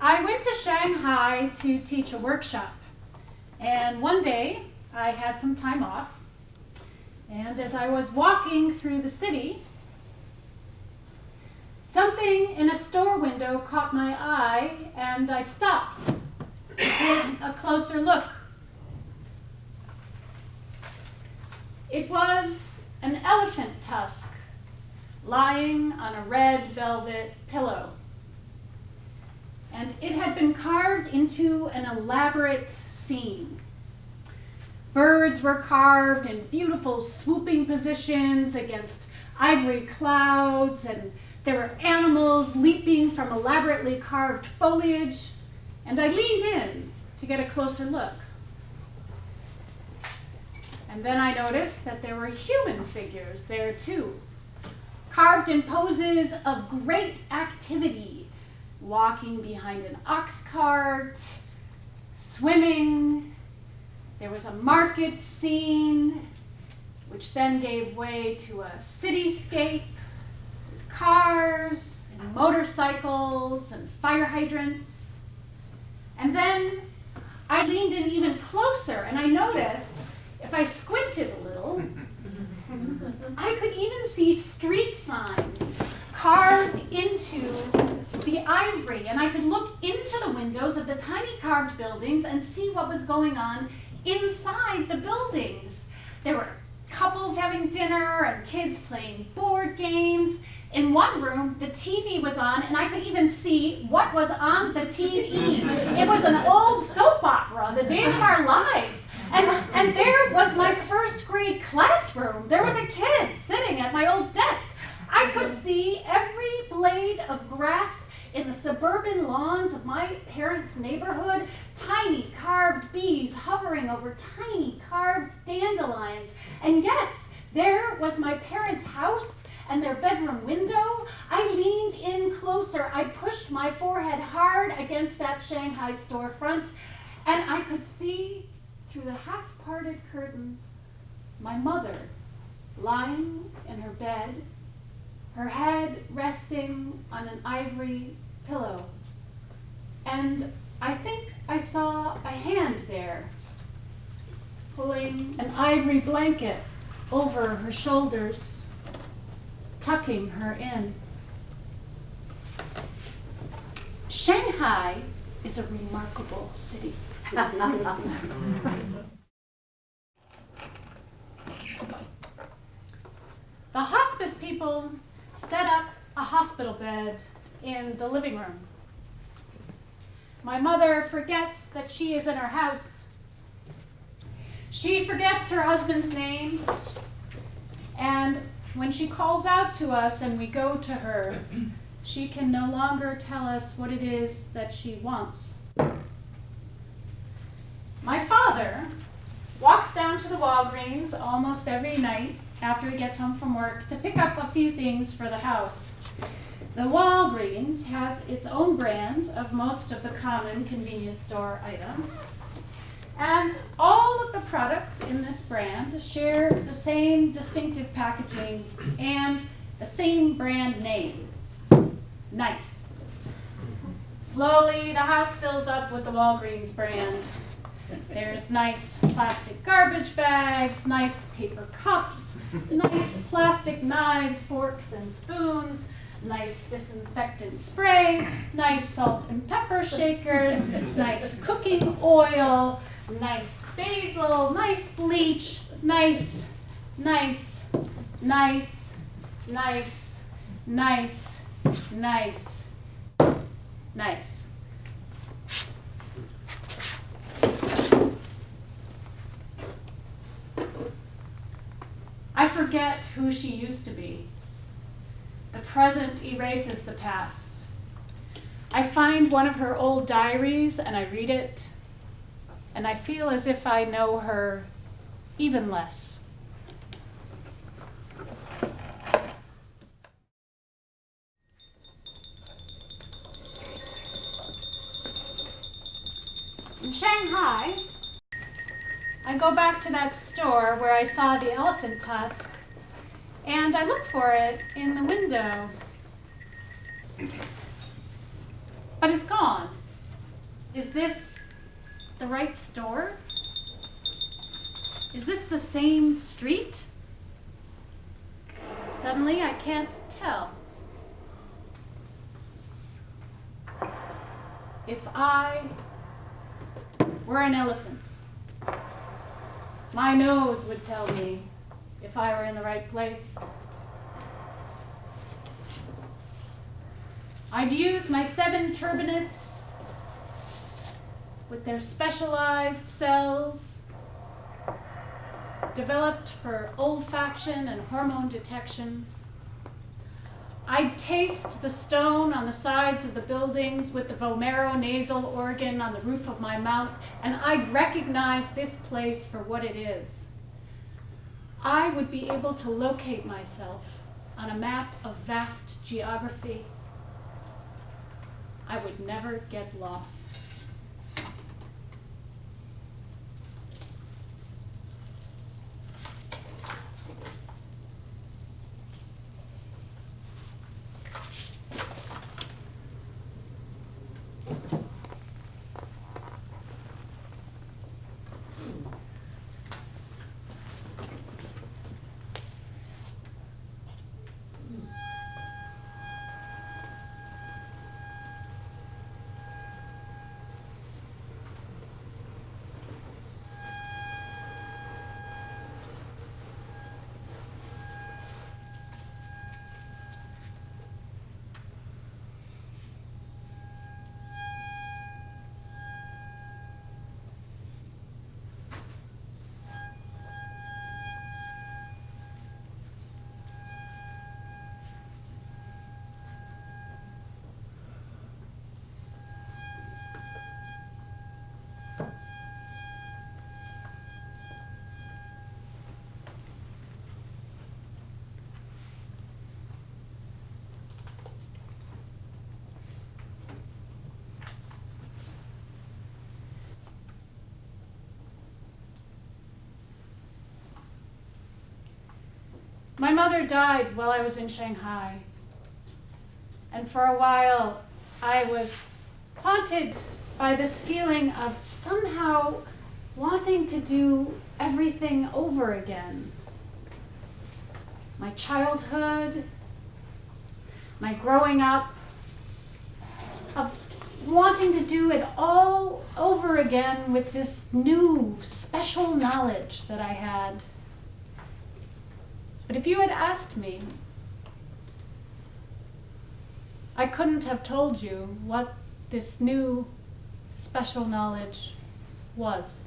I went to Shanghai to teach a workshop, and one day I had some time off, and as I was walking through the city, something in a store window caught my eye, and I stopped to take a closer look. It was an elephant tusk lying on a red velvet pillow. And it had been carved into an elaborate scene. Birds were carved in beautiful swooping positions against ivory clouds, and there were animals leaping from elaborately carved foliage, and I leaned in to get a closer look. And then I noticed that there were human figures there too, carved in poses of great activity, walking behind an ox cart, swimming. There was a market scene, which then gave way to a cityscape with cars and motorcycles and fire hydrants. And then I leaned in even closer, and I noticed, if I squinted a little, I could even see street signs carved into the ivory, and I could look into the windows of the tiny carved buildings and see what was going on inside the buildings. There were couples having dinner and kids playing board games. In one room, the TV was on, and I could even see what was on the TV. It was an old soap opera, The Days of Our Lives. And there was my first grade classroom. There was a kid sitting at my old desk. I could see every blade of grass in the suburban lawns of my parents' neighborhood, tiny carved bees hovering over tiny carved dandelions. And yes, there was my parents' house and their bedroom window. I leaned in closer. I pushed my forehead hard against that Shanghai storefront, and I could see through the half-parted curtains my mother lying in her bed, her head resting on an ivory pillow. And I think I saw a hand there, pulling an ivory blanket over her shoulders, tucking her in. Shanghai is a remarkable city. The hospice people set up a hospital bed in the living room. My mother forgets that she is in her house. She forgets her husband's name, and when she calls out to us and we go to her, she can no longer tell us what it is that she wants. My father walks down to the Walgreens almost every night after he gets home from work to pick up a few things for the house. The Walgreens has its own brand of most of the common convenience store items, and all of the products in this brand share the same distinctive packaging and the same brand name, Nice. Slowly, the house fills up with the Walgreens brand. There's nice plastic garbage bags, nice paper cups, nice plastic knives, forks, and spoons, nice disinfectant spray, nice salt and pepper shakers, nice cooking oil, nice basil, nice bleach, nice, nice, nice, nice, nice, nice, nice. I forget who she used to be. The present erases the past. I find one of her old diaries and I read it, and I feel as if I know her even less. In Shanghai, I go back to that store where I saw the elephant tusk, and I look for it in the window. But it's gone. Is this the right store? Is this the same street? Suddenly, I can't tell. If I were an elephant, my nose would tell me if I were in the right place. I'd use my 7 turbinates with their specialized cells developed for olfaction and hormone detection. I'd taste the stone on the sides of the buildings with the vomeronasal organ on the roof of my mouth, and I'd recognize this place for what it is. I would be able to locate myself on a map of vast geography. I would never get lost. My mother died while I was in Shanghai, and for a while I was haunted by this feeling of somehow wanting to do everything over again. My childhood, my growing up, of wanting to do it all over again with this new special knowledge that I had. But if you had asked me, I couldn't have told you what this new special knowledge was.